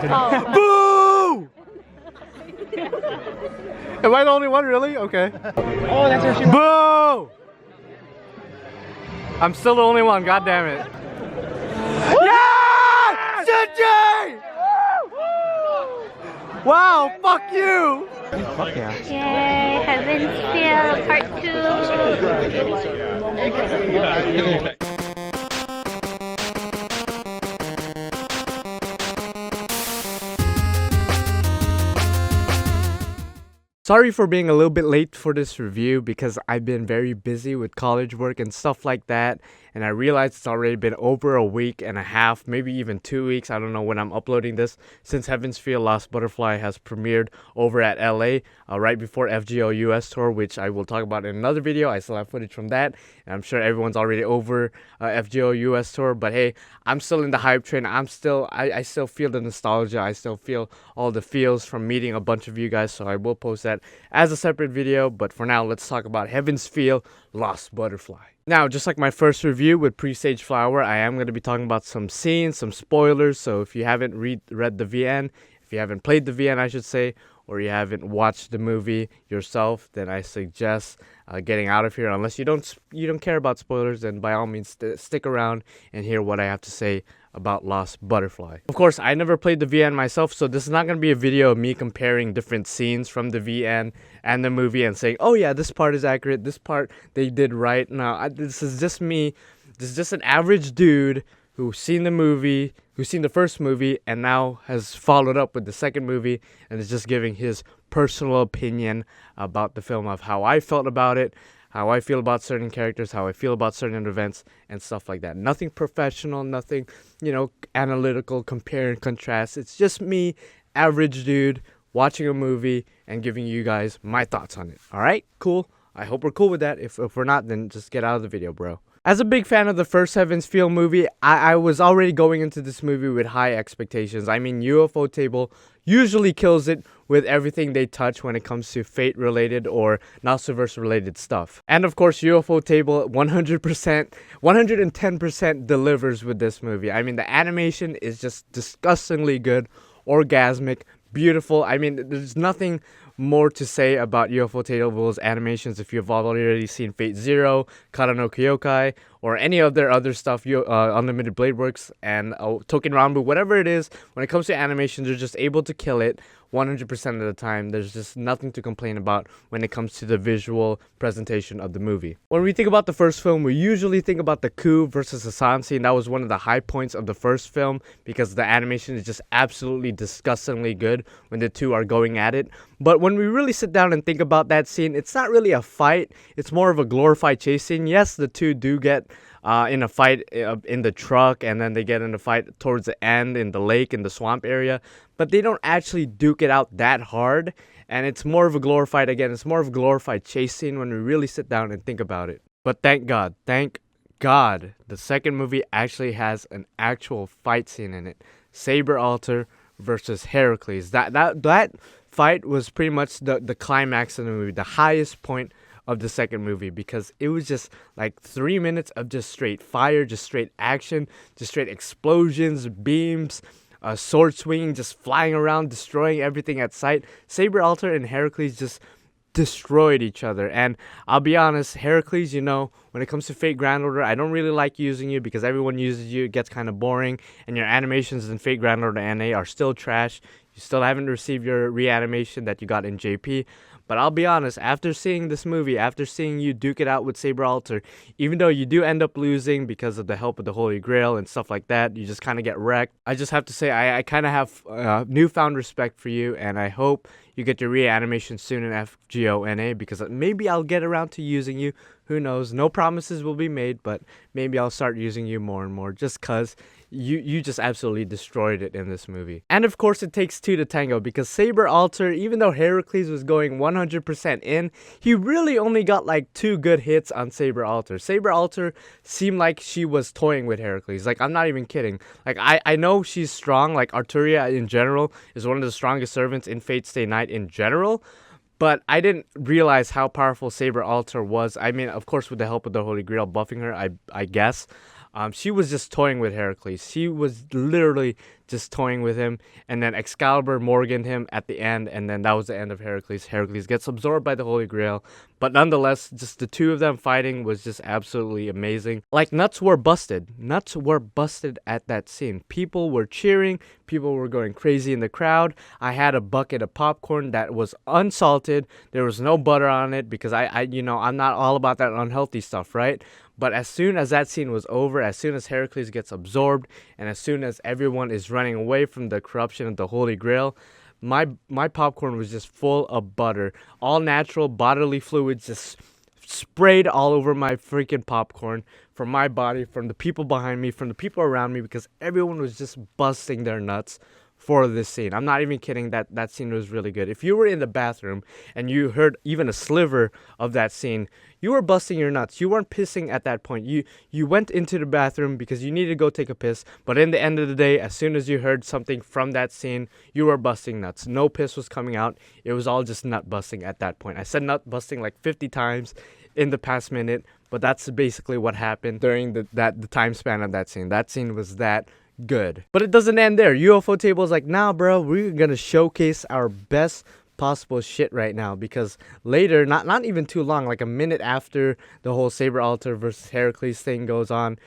Boo! Am I the only one, really? Okay. Oh, that's where she was. Boo! I'm still the only one, god damn it. Yeah! Shinji! Wow, fuck you! Fuck yeah. Yay, Heaven's Feel Part 2. Sorry for being a little bit late for this review because I've been very busy with college work and stuff like that, and I realized it's already been over a week and a half, maybe even 2 weeks, I don't know when I'm uploading this, since Heaven's Feel Lost Butterfly has premiered over at LA right before FGO US tour, which I will talk about in another video. I still have footage from that, and I'm sure everyone's already over FGO US tour, but hey, I'm still in the hype train. I still feel the nostalgia. I still feel all the feels from meeting a bunch of you guys, so I will post that as a separate video. But for now, let's talk about Heaven's Feel Lost Butterfly. Now, just like my first review with Presage Flower, I am going to be talking about some scenes, some spoilers, so if you haven't read the VN, if you haven't played the VN, I should say, or you haven't watched the movie yourself, then I suggest getting out of here. Unless you don't care about spoilers, then by all means stick around and hear what I have to say about Lost Butterfly. Of course, I never played the VN myself, so this is not going to be a video of me comparing different scenes from the VN and the movie and saying, oh yeah, this part is accurate, this part they did right. No, this is just me. This is just an average dude who's seen the movie, who's seen the first movie, and now has followed up with the second movie and is just giving his personal opinion about the film, of how I felt about it, how I feel about certain characters, how I feel about certain events, and stuff like that. Nothing professional, nothing, analytical, compare and contrast. It's just me, average dude, watching a movie and giving you guys my thoughts on it. All right? Cool. I hope we're cool with that. If we're not, then just get out of the video, bro. As a big fan of the first Heaven's Feel movie, I was already going into this movie with high expectations. I mean, UFO Table usually kills it with everything they touch when it comes to Fate-related or Nasuverse related stuff. And of course, UFO Table 100%, 110% delivers with this movie. I mean, the animation is just disgustingly good, orgasmic, beautiful. I mean, there's nothing more to say about UFO Table's animations if you've already seen Fate Zero, Kara no Kyokai, or any of their other stuff, Unlimited Blade Works, and Token Ranbu, whatever it is. When it comes to animation, they're just able to kill it 100% of the time. There's just nothing to complain about when it comes to the visual presentation of the movie. When we think about the first film, we usually think about the Ku versus Hassan scene. That was one of the high points of the first film because the animation is just absolutely disgustingly good when the two are going at it. But when we really sit down and think about that scene, it's not really a fight. It's more of a glorified chase scene. Yes, the two do get in a fight in the truck, and then they get in a fight towards the end in the lake, in the swamp area, but they don't actually duke it out that hard, and it's more of a glorified chase scene when we really sit down and think about it. But thank God, the second movie actually has an actual fight scene in it. Saber Alter versus Heracles. That fight was pretty much the climax of the movie, the highest point of the second movie, because it was just like 3 minutes of just straight fire, just straight action, just straight explosions, beams, sword swinging, just flying around, destroying everything at sight. Saber Alter and Heracles just destroyed each other. And I'll be honest, Heracles, when it comes to Fate Grand Order, I don't really like using you because everyone uses you. It gets kind of boring, and your animations in Fate Grand Order NA are still trash. You still haven't received your reanimation that you got in JP. But I'll be honest, after seeing this movie, after seeing you duke it out with Saber Alter, even though you do end up losing because of the help of the Holy Grail and stuff like that, you just kind of get wrecked. I just have to say, I kind of have newfound respect for you, and I hope you get your reanimation soon in FGO NA, because maybe I'll get around to using you. Who knows? No promises will be made, but maybe I'll start using you more and more just because you just absolutely destroyed it in this movie. And of course, it takes two to tango, because Saber Alter, even though Heracles was going 100% in, he really only got like 2 good hits on Saber Alter. Saber Alter seemed like she was toying with Heracles. Like, I'm not even kidding. Like, I know she's strong. Like, Arturia in general is one of the strongest servants in Fate Stay Night in general. But I didn't realize how powerful Saber Alter was. I mean, of course, with the help of the Holy Grail buffing her, I guess. She was just toying with Heracles. She was literally just toying with him, and then Excalibur Morganed him at the end, and then that was the end of Heracles. Heracles gets absorbed by the Holy Grail, but nonetheless, just the two of them fighting was just absolutely amazing. Like, nuts were busted. Nuts were busted at that scene. People were cheering. People were going crazy in the crowd. I had a bucket of popcorn that was unsalted. There was no butter on it because I'm not all about that unhealthy stuff, right? But as soon as that scene was over, as soon as Heracles gets absorbed, and as soon as everyone is running away from the corruption of the Holy Grail, my popcorn was just full of butter. All natural bodily fluids just sprayed all over my freaking popcorn, from my body, from the people behind me, from the people around me, because everyone was just busting their nuts for this scene. I'm not even kidding. That scene was really good. If you were in the bathroom and you heard even a sliver of that scene, you were busting your nuts. You weren't pissing at that point. You went into the bathroom because you needed to go take a piss, but in the end of the day, as soon as you heard something from that scene, you were busting nuts. No piss was coming out. It was all just nut busting at that point. I said nut busting like 50 times in the past minute, but that's basically what happened during the time span of that scene. That scene was that good. But it doesn't end there. UFO Table is like, nah, bro, we're gonna showcase our best possible shit right now, because later, not even too long, like a minute after the whole Saber Altar versus Heracles thing goes on,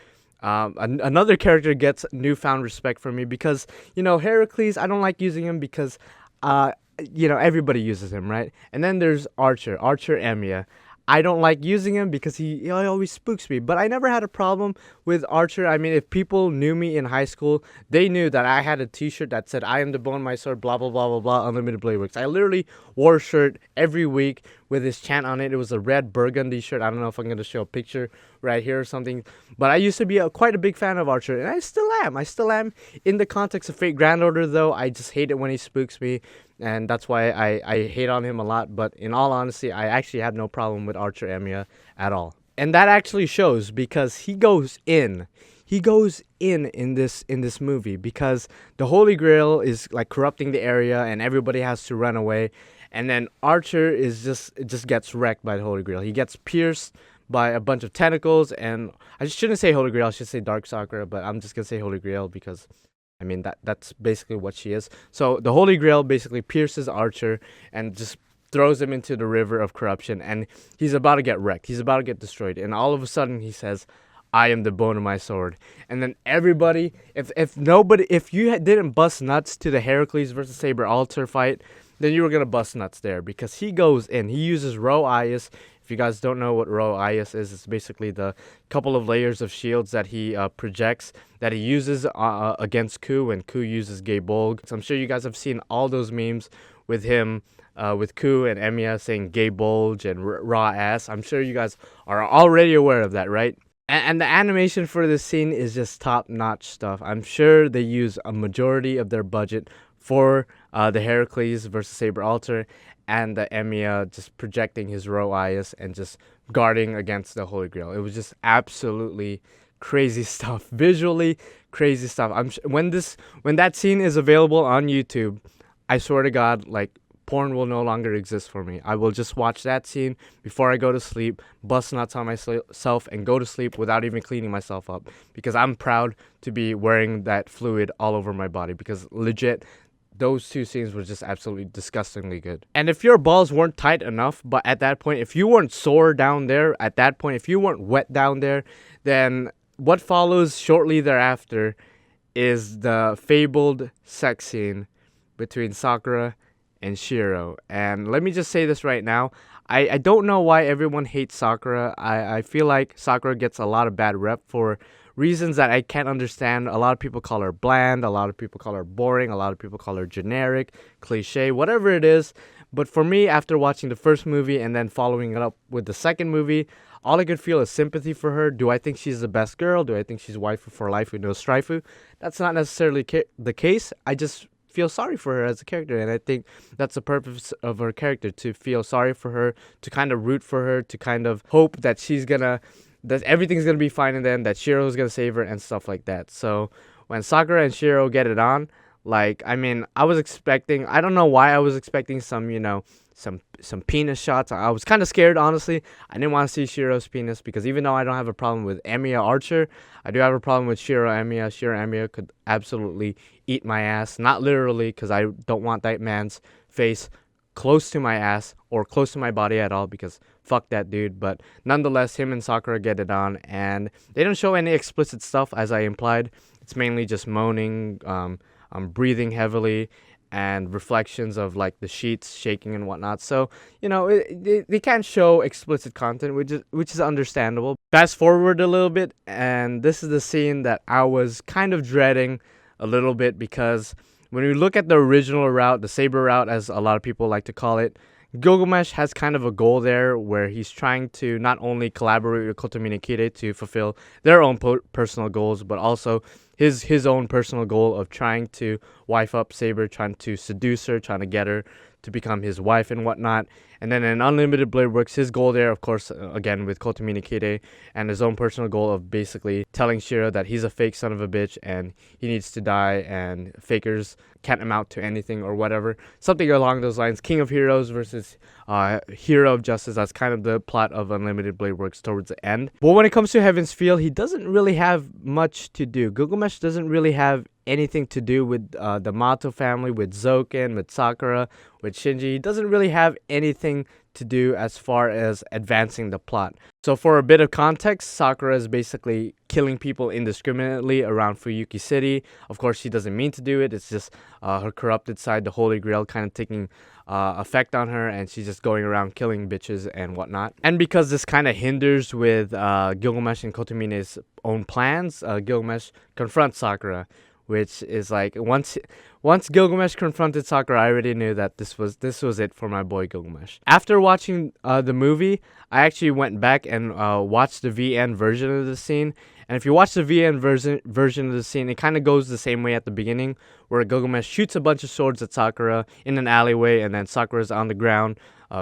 another character gets newfound respect from me, because, Heracles, I don't like using him because, everybody uses him, right? And then there's Archer Emiya. I don't like using him because he always spooks me. But I never had a problem with Archer. I mean, if people knew me in high school, they knew that I had a t-shirt that said, "I am the bone, my sword, blah, blah, blah, blah, blah, unlimited blade works." I literally wore a shirt every week with his chant on it. It was a red burgundy shirt. I don't know if I'm going to show a picture right here or something. But I used to be quite a big fan of Archer, and I still am. I still am. In the context of Fate Grand Order, though, I just hate it when he spooks me. And that's why I hate on him a lot. But in all honesty, I actually have no problem with Archer Emiya at all. And that actually shows, because he goes in. He goes in this movie, because the Holy Grail is like corrupting the area and everybody has to run away. And then Archer just gets wrecked by the Holy Grail. He gets pierced by a bunch of tentacles, and I shouldn't say Holy Grail, I should say Dark Sakura, but I'm just gonna say Holy Grail because I mean, that's basically what she is. So the Holy Grail basically pierces Archer and just throws him into the river of corruption, and he's about to get wrecked. He's about to get destroyed, and all of a sudden he says, "I am the bone of my sword." And then everybody, if you didn't bust nuts to the Heracles versus Saber Altar fight, then you were gonna bust nuts there, because he goes in. He uses Ro Ayas. If you guys don't know what Ro Ayas is, it's basically the couple of layers of shields that he projects, that he uses against Ku, and Ku uses Gay Bolg. So I'm sure you guys have seen all those memes with him, with Ku and Emiya saying Gay Bulge and raw ass. I'm sure you guys are already aware of that, right? And the animation for this scene is just top-notch stuff. I'm sure they use a majority of their budget for the Heracles versus Saber Altar, and the Emiya just projecting his Ro Ayas and just guarding against the Holy Grail. It was just absolutely crazy stuff. Visually crazy stuff. When that scene is available on YouTube, I swear to God, like, porn will no longer exist for me. I will just watch that scene before I go to sleep, bust nuts on myself, and go to sleep without even cleaning myself up, because I'm proud to be wearing that fluid all over my body, because legit, those two scenes were just absolutely disgustingly good. And if your balls weren't tight enough, but at that point, if you weren't sore down there, at that point, if you weren't wet down there, then what follows shortly thereafter is the fabled sex scene between Sakura and Shirou. And let me just say this right now. I don't know why everyone hates Sakura. I feel like Sakura gets a lot of bad rep for reasons that I can't understand. A lot of people call her bland. A lot of people call her boring. A lot of people call her generic, cliche, whatever it is. But for me, after watching the first movie and then following it up with the second movie, all I could feel is sympathy for her. Do I think she's the best girl? Do I think she's waifu for life with no strifu? That's not necessarily the case. I just feel sorry for her as a character, and I think that's the purpose of her character, to feel sorry for her, to kind of root for her, to kind of hope that that everything's gonna be fine in the end, that Shirou's gonna save her and stuff like that. So when Sakura and Shirou get it on, Like, I mean, I was expecting, I don't know why I was expecting some, some penis shots. I was kind of scared, honestly. I didn't want to see Shirou's penis because even though I don't have a problem with Emiya Archer, I do have a problem with Shirou Emiya. Shirou Emiya could absolutely eat my ass. Not literally, because I don't want that man's face close to my ass or close to my body at all, because fuck that dude. But nonetheless, him and Sakura get it on, and they don't show any explicit stuff, as I implied. It's mainly just moaning, breathing heavily, and reflections of like the sheets shaking and whatnot. So they can't show explicit content, which is understandable. Fast forward a little bit, and this is the scene that I was kind of dreading a little bit, because when we look at the original route, the Saber route, as a lot of people like to call it, Gilgamesh has kind of a goal there where he's trying to not only collaborate with Kotomi Nikide to fulfill their own personal goals, but also his own personal goal of trying to wife up Saber, trying to seduce her, trying to get her to become his wife and whatnot. And then in Unlimited Blade Works, his goal there, of course, again with Kotomi Nikide, and his own personal goal of basically telling Shirou that he's a fake son of a bitch and he needs to die, and fakers can't amount to anything or whatever. Something along those lines. King of Heroes versus Hero of Justice. That's kind of the plot of Unlimited Blade Works towards the end. But when it comes to Heaven's Feel, he doesn't really have much to do. Gilgamesh doesn't really have anything to do with the Matou family, with Zoken, with Sakura, with Shinji. He doesn't really have anything to do as far as advancing the plot. So for a bit of context, Sakura is basically killing people indiscriminately around Fuyuki City. Of course, she doesn't mean to do it. It's just her corrupted side, the Holy Grail, kind of taking effect on her, and she's just going around killing bitches and whatnot. And because this kind of hinders with Gilgamesh and Kotomine's own plans, Gilgamesh confronts Sakura, which is like, once Gilgamesh confronted Sakura, I already knew that this was it for my boy Gilgamesh. After watching the movie, I actually went back and watched the VN version of the scene. And if you watch the VN version of the scene, it kind of goes the same way at the beginning, where Gilgamesh shoots a bunch of swords at Sakura in an alleyway, and then Sakura's on the ground,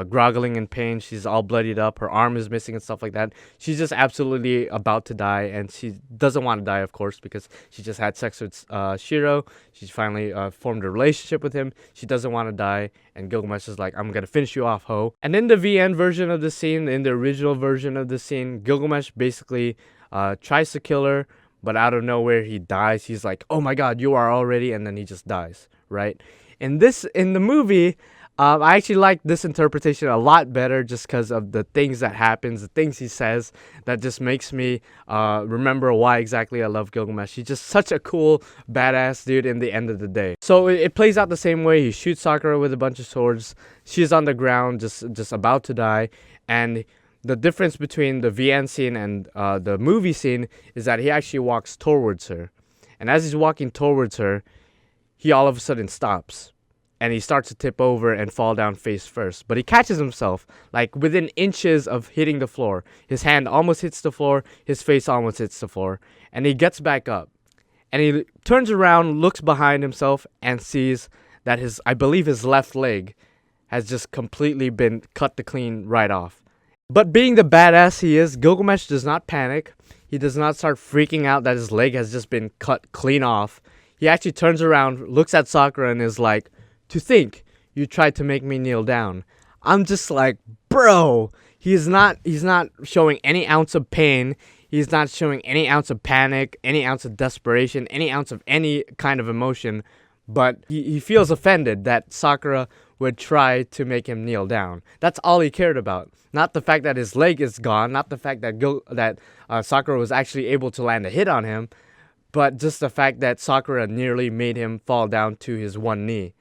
groggling in pain. She's all bloodied up. Her arm is missing and stuff like that. She's just absolutely about to die, and she doesn't want to die, of course, because she just had sex with Shirou. She finally formed a relationship with him. She doesn't want to die, and Gilgamesh is like, I'm going to finish you off, ho. And in the VN version of the scene, in the original version of the scene, Gilgamesh basically tries to kill her, but out of nowhere he dies. He's like, oh my god, you are already, and then he just dies, right? In the movie, I actually like this interpretation a lot better, just because of the things that happens, the things he says, that just makes me remember why exactly I love Gilgamesh. He's just such a cool, badass dude in the end of the day. So it plays out the same way. He shoots Sakura with a bunch of swords. She's on the ground, just about to die, and the difference between the VN scene and the movie scene is that he actually walks towards her. And as he's walking towards her, he all of a sudden stops. And he starts to tip over and fall down face first. But he catches himself, like within inches of hitting the floor. His hand almost hits the floor. His face almost hits the floor. And he gets back up. And he turns around, looks behind himself, and sees that I believe his left leg has just completely been cut to clean right off. But being the badass he is, Gilgamesh does not panic. He does not start freaking out that his leg has just been cut clean off. He actually turns around, looks at Sakura, and is like, to think you tried to make me kneel down. I'm just like, bro, he's not showing any ounce of pain. He's not showing any ounce of panic, any ounce of desperation, any ounce of any kind of emotion. But he feels offended that Sakura would try to make him kneel down. That's all he cared about. Not the fact that his leg is gone, not the fact that Sakura was actually able to land a hit on him, but just the fact that Sakura nearly made him fall down to his one knee.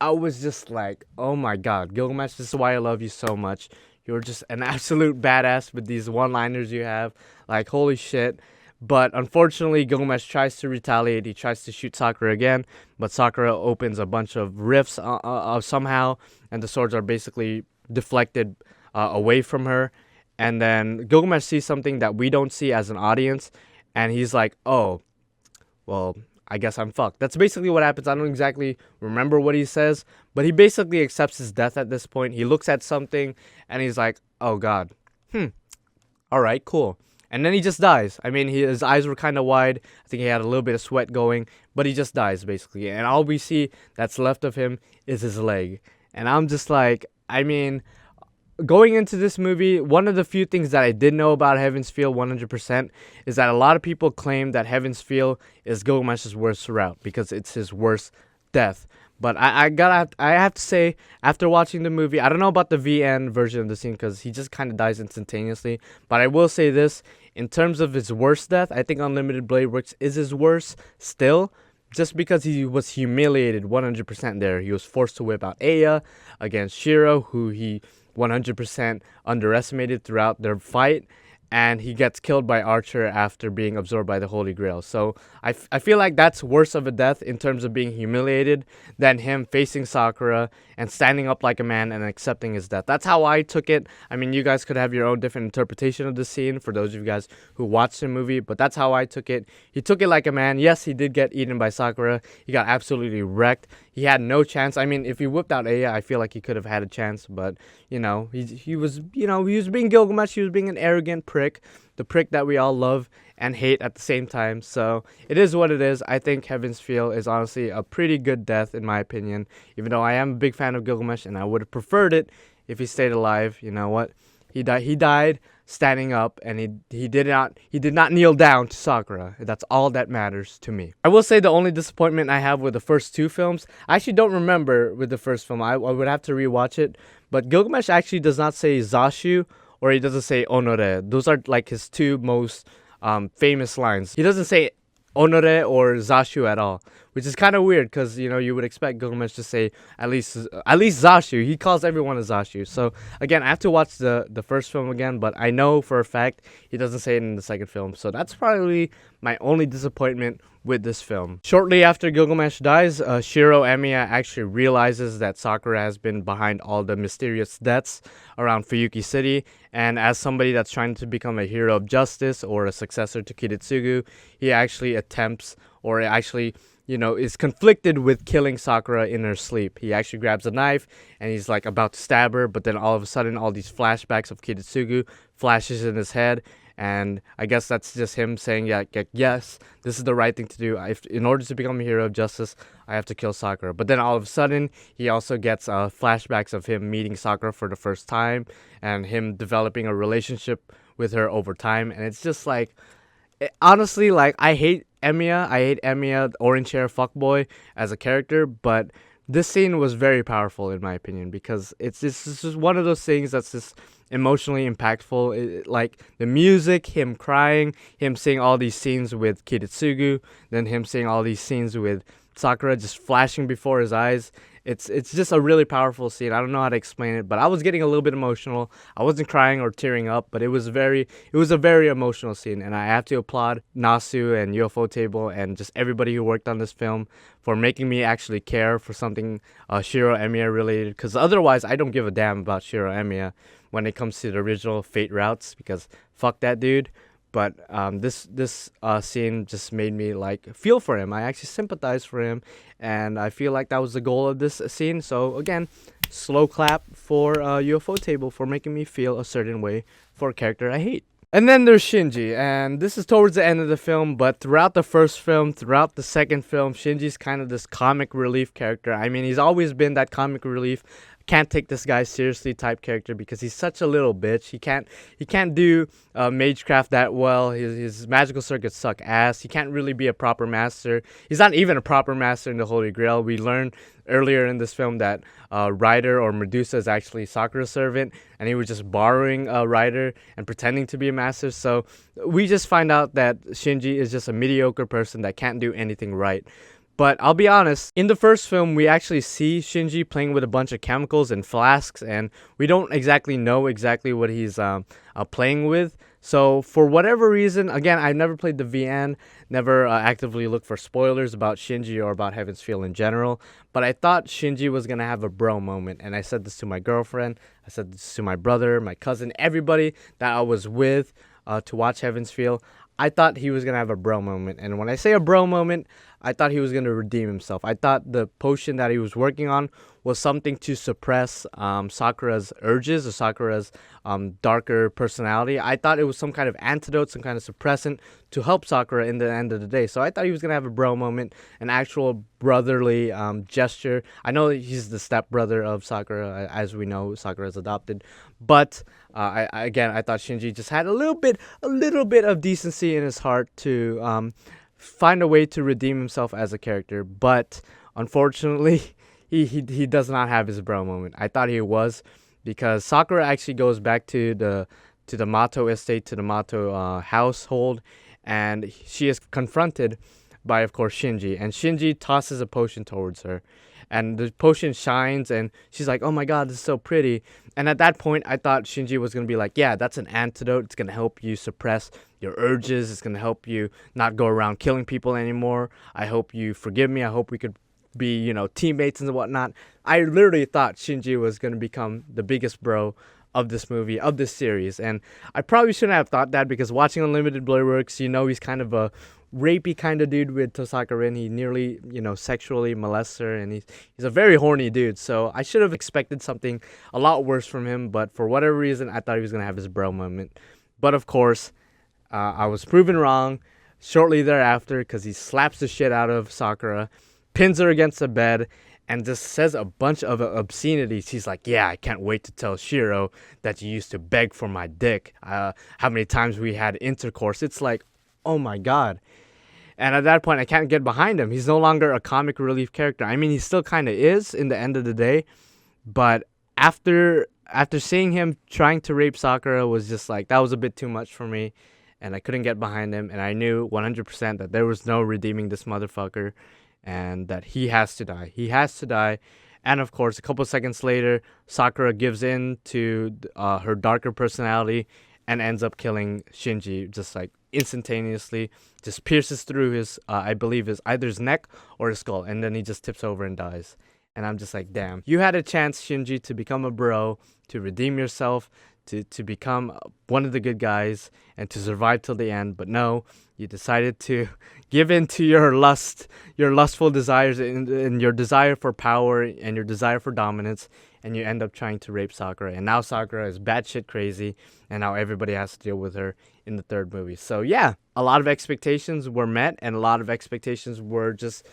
I was just like, oh my god, Gilgamesh, this is why I love you so much. You're just an absolute badass with these one-liners you have. Like, holy shit. But unfortunately, Gilgamesh tries to retaliate. He tries to shoot Sakura again, but Sakura opens a bunch of rifts somehow, and the swords are basically deflected away from her. And then Gilgamesh sees something that we don't see as an audience, and he's like, oh, well, I guess I'm fucked. That's basically what happens. I don't exactly remember what he says, but he basically accepts his death at this point. He looks at something, and he's like, oh god, alright, cool. And then he just dies. I mean, his eyes were kind of wide. I think he had a little bit of sweat going, but he just dies basically. And all we see that's left of him is his leg. And I'm just like, I mean, going into this movie, one of the few things that I did know about Heaven's Feel 100% is that a lot of people claim that Heaven's Feel is Gilgamesh's worst route because it's his worst death. But I have to say, after watching the movie, I don't know about the VN version of the scene because he just kind of dies instantaneously. But I will say this, in terms of his worst death, I think Unlimited Blade Works is his worst still. Just because he was humiliated 100% there. He was forced to whip out Aya against Shirou, who he 100% underestimated throughout their fight, and he gets killed by Archer after being absorbed by the Holy Grail. So I feel like that's worse of a death in terms of being humiliated than him facing Sakura and standing up like a man and accepting his death. That's how I took it. I mean, you guys could have your own different interpretation of the scene for those of you guys who watched the movie, but that's how I took it. He took it like a man. Yes, he did get eaten by Sakura. He got absolutely wrecked. He had no chance. I mean, if he whipped out Aya, I feel like he could have had a chance, but he was being Gilgamesh. He was being an arrogant prick, the prick that we all love and hate at the same time. So it is what it is. I think Heaven's Feel is honestly a pretty good death in my opinion, even though I am a big fan of Gilgamesh and I would have preferred it if he stayed alive. You know what? He died standing up, and he did not kneel down to Sakura. That's all that matters to me. I will say the only disappointment I have with the first two films, I actually don't remember with the first film. I would have to rewatch it, but Gilgamesh actually does not say Zashu, or he doesn't say Honore. Those are like his two most famous lines. He doesn't say Honore or Zashu at all, which is kind of weird because you would expect Gilgamesh to say at least Zashu. He calls everyone a Zashu. So again, I have to watch the first film again, but I know for a fact he doesn't say it in the second film. So that's probably my only disappointment with this film. Shortly after Gilgamesh dies, Shirou Emiya actually realizes that Sakura has been behind all the mysterious deaths around Fuyuki City, and as somebody that's trying to become a hero of justice or a successor to Kiritsugu, he actually attempts, or actually is conflicted with killing Sakura in her sleep. He actually grabs a knife and he's like about to stab her, but then all of a sudden all these flashbacks of Kiritsugu flashes in his head, and I guess that's just him saying, yes, this is the right thing to do. In order to become a hero of justice, I have to kill Sakura. But then all of a sudden, he also gets flashbacks of him meeting Sakura for the first time and him developing a relationship with her over time. And it's just like, honestly, like, I hate Emiya, Orange Hair Fuckboy as a character, but this scene was very powerful in my opinion because it's just one of those things that's just emotionally impactful. Like the music, him crying, him seeing all these scenes with Kiritsugu, then him seeing all these scenes with Sakura just flashing before his eyes. It's just a really powerful scene. I don't know how to explain it, but I was getting a little bit emotional. I wasn't crying or tearing up, but it was a very emotional scene, and I have to applaud Nasu and UFO Table and just everybody who worked on this film for making me actually care for something Shirou Emiya related, because otherwise I don't give a damn about Shirou Emiya when it comes to the original Fate routes, because fuck that dude. But this scene just made me like feel for him. I actually sympathize for him, and I feel like that was the goal of this scene. So again, slow clap for UFO Table for making me feel a certain way for a character I hate. And then there's Shinji, and this is towards the end of the film, but throughout the first film, throughout the second film, Shinji's kind of this comic relief character. I mean, he's always been that comic relief, can't take this guy seriously type character because he's such a little bitch. He can't do magecraft that well. His magical circuits suck ass. He can't really be a proper master. He's not even a proper master in the Holy Grail. We learned earlier in this film that Ryder or Medusa is actually Sakura's servant, and he was just borrowing Ryder and pretending to be a master. So we just find out that Shinji is just a mediocre person that can't do anything right. But I'll be honest, in the first film, we actually see Shinji playing with a bunch of chemicals and flasks, and we don't exactly know exactly what he's playing with. So for whatever reason, again, I never played the VN, never actively looked for spoilers about Shinji or about Heaven's Feel in general, but I thought Shinji was going to have a bro moment, and I said this to my girlfriend, I said this to my brother, my cousin, everybody that I was with to watch Heaven's Feel. I thought he was going to have a bro moment, and when I say a bro moment, I thought he was going to redeem himself. I thought the potion that he was working on was something to suppress Sakura's urges or Sakura's darker personality. I thought it was some kind of antidote, some kind of suppressant to help Sakura in the end of the day. So I thought he was going to have a bro moment, an actual brotherly gesture. I know he's the stepbrother of Sakura, as we know, Sakura's adopted. But I thought Shinji just had a little bit of decency in his heart to find a way to redeem himself as a character. But unfortunately, he does not have his bro moment. I thought he was, because Sakura actually goes back to the Matou estate, to the Matou household, and she is confronted by, of course, Shinji. And Shinji tosses a potion towards her, and the potion shines, and she's like, oh my god, this is so pretty. And at that point, I thought Shinji was going to be like, yeah, that's an antidote. It's going to help you suppress your urges. It's going to help you not go around killing people anymore. I hope you forgive me. I hope we could be, teammates and whatnot. I literally thought Shinji was going to become the biggest bro of this movie, of this series. And I probably shouldn't have thought that, because watching Unlimited Blur Works, he's kind of a rapey kind of dude with Tosaka Rin. He nearly, sexually molests her, and he's a very horny dude. So I should have expected something a lot worse from him, but for whatever reason, I thought he was going to have his bro moment. But of course, I was proven wrong shortly thereafter, because he slaps the shit out of Sakura, pins her against the bed, and just says a bunch of obscenities. He's like, yeah, I can't wait to tell Shirou that you used to beg for my dick. How many times we had intercourse. It's like, oh my god. And at that point, I can't get behind him. He's no longer a comic relief character. I mean, he still kind of is in the end of the day. But after seeing him trying to rape Sakura was just like, that was a bit too much for me. And I couldn't get behind him. And I knew 100% that there was no redeeming this motherfucker. And that he has to die. He has to die. And of course, a couple seconds later, Sakura gives in to her darker personality and ends up killing Shinji just like instantaneously. Just pierces through his, I believe, either his neck or his skull. And then he just tips over and dies. And I'm just like, damn. You had a chance, Shinji, to become a bro, to redeem yourself, to become one of the good guys, and to survive till the end. But no, you decided to give in to your lustful desires, and your desire for power and your desire for dominance, and you end up trying to rape Sakura. And now Sakura is batshit crazy, and now everybody has to deal with her in the third movie. So yeah, a lot of expectations were met, and a lot of expectations were just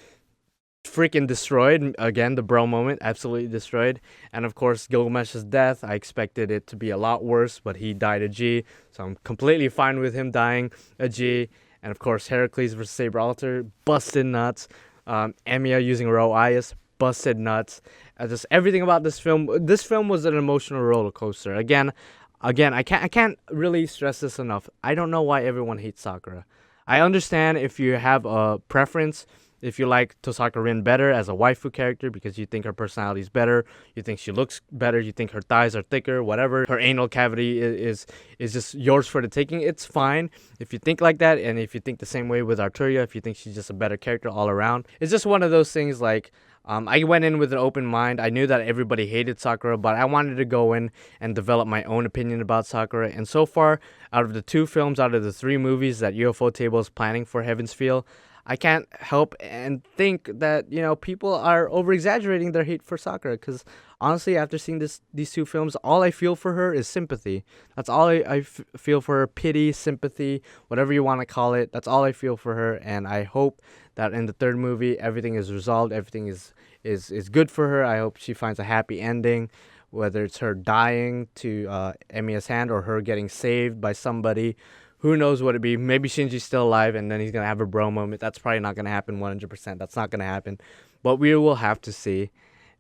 freaking destroyed. Again, the bro moment, absolutely destroyed. And of course, Gilgamesh's death, I expected it to be a lot worse, but he died a G, so I'm completely fine with him dying a G. And of course, Heracles versus Saber Alter, busted nuts. Emiya using Ro Ayas, busted nuts. Just everything about this film. This film was an emotional roller coaster. Again, I can't really stress this enough. I don't know why everyone hates Sakura. I understand if you have a preference, if you like Tosaka Rin better as a waifu character because you think her personality is better, you think she looks better, you think her thighs are thicker, whatever, her anal cavity is just yours for the taking, it's fine if you think like that. And if you think the same way with Arturia, if you think she's just a better character all around, it's just one of those things. Like, I went in with an open mind. I knew that everybody hated Sakura, but I wanted to go in and develop my own opinion about Sakura. And so far, out of the 2 films, out of the 3 movies that UFO Table is planning for Heaven's Feel, I can't help and think that, people are over-exaggerating their hate for Sakura. Because honestly, after seeing these 2 films, all I feel for her is sympathy. That's all I feel for her. Pity, sympathy, whatever you want to call it. That's all I feel for her. And I hope that in the third movie, everything is resolved. Everything is good for her. I hope she finds a happy ending. Whether it's her dying to Emiya's hand or her getting saved by somebody. Who knows what it'd be? Maybe Shinji's still alive and then he's going to have a bro moment. That's probably not going to happen 100%. That's not going to happen. But we will have to see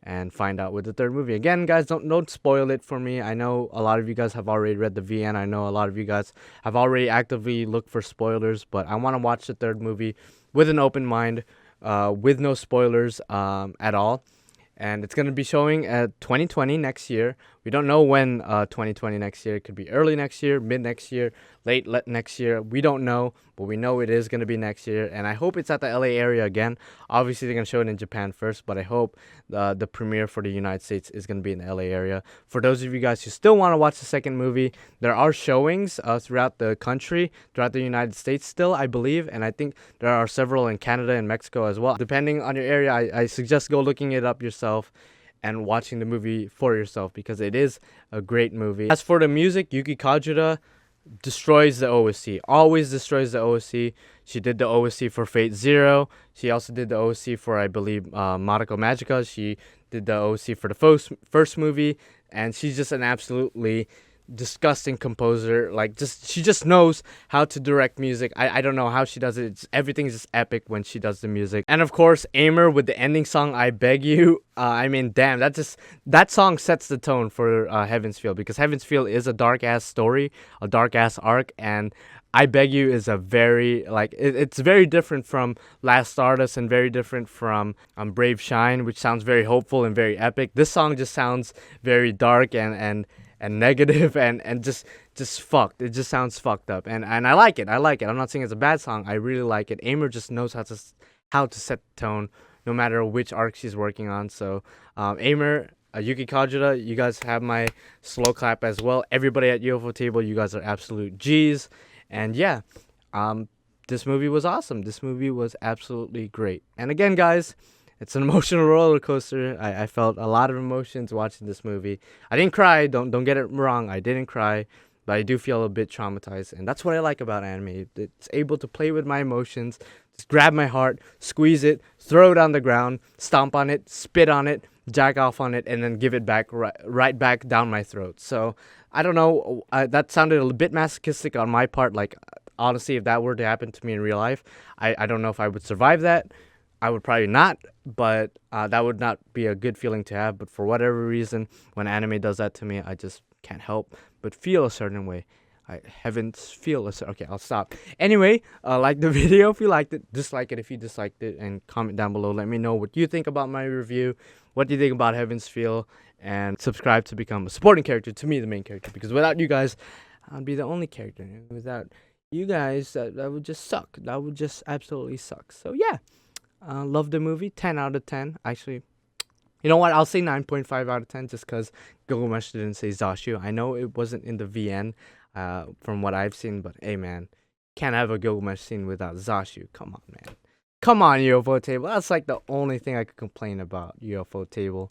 and find out with the third movie. Again, guys, don't spoil it for me. I know a lot of you guys have already read the VN. I know a lot of you guys have already actively looked for spoilers. But I want to watch the third movie with an open mind, with no spoilers at all. And it's going to be showing at 2020 next year, We don't know when 2020 next year. It could be early next year, mid next year, late next year. We don't know, but we know it is going to be next year. And I hope it's at the LA area again. Obviously, they're going to show it in Japan first, but I hope the premiere for the United States is going to be in the LA area. For those of you guys who still want to watch the second movie, there are showings throughout the country, throughout the United States still, I believe. And I think there are several in Canada and Mexico as well. Depending on your area, I suggest go looking it up yourself and watching the movie for yourself, because it is a great movie. As for the music, Yuki Kajura destroys the OSC. Always destroys the OSC. She did the OSC for Fate Zero. She also did the OSC for, I believe, Mariko Magica. She did the OSC for the first movie, and she's just an absolutely disgusting composer. Like, she just knows how to direct music. I don't know how she does it. Everything's just epic when she does the music. And of course, Aimer with the ending song, I Beg You. I mean, damn, that song sets the tone for Heaven's Feel, because Heaven's Feel is a dark ass story, a dark ass arc, and I Beg You is a very, like, it's very different from Last Stardust and very different from Brave Shine, which sounds very hopeful and very epic. This song just sounds very dark and negative and just fucked. It just sounds fucked up, and I like it. I'm not saying it's a bad song. I really like it. Aimer just knows how to set the tone, no matter which arc she's working on. So Aimer, Yuki Kajura, you guys have my slow clap as well. Everybody at UFO Table, you guys are absolute G's. And yeah, this movie was awesome. This movie was absolutely great. And again, guys, it's an emotional roller coaster. I felt a lot of emotions watching this movie. I didn't cry. Don't get it wrong. I didn't cry, but I do feel a bit traumatized, and that's what I like about anime. It's able to play with my emotions, just grab my heart, squeeze it, throw it on the ground, stomp on it, spit on it, jack off on it, and then give it back right back down my throat. So I don't know. That sounded a bit masochistic on my part. Like, honestly, if that were to happen to me in real life, I don't know if I would survive that. I would probably not, but that would not be a good feeling to have. But for whatever reason, when anime does that to me, I just can't help but feel a certain way. Okay, I'll stop. Anyway, like the video if you liked it, dislike it if you disliked it, and comment down below. Let me know what you think about my review. What do you think about Heaven's Feel? And subscribe to become a supporting character to me, the main character, because without you guys, I'd be the only character. Without you guys, that would just suck. That would just absolutely suck. So yeah. Love the movie. 10 out of 10. Actually, you know what? I'll say 9.5 out of 10 just because Gilgamesh didn't say Zashu. I know it wasn't in the VN from what I've seen, but hey, man, can't have a Gilgamesh scene without Zashu. Come on, man. Come on, UFO Table. That's like the only thing I could complain about, UFO Table.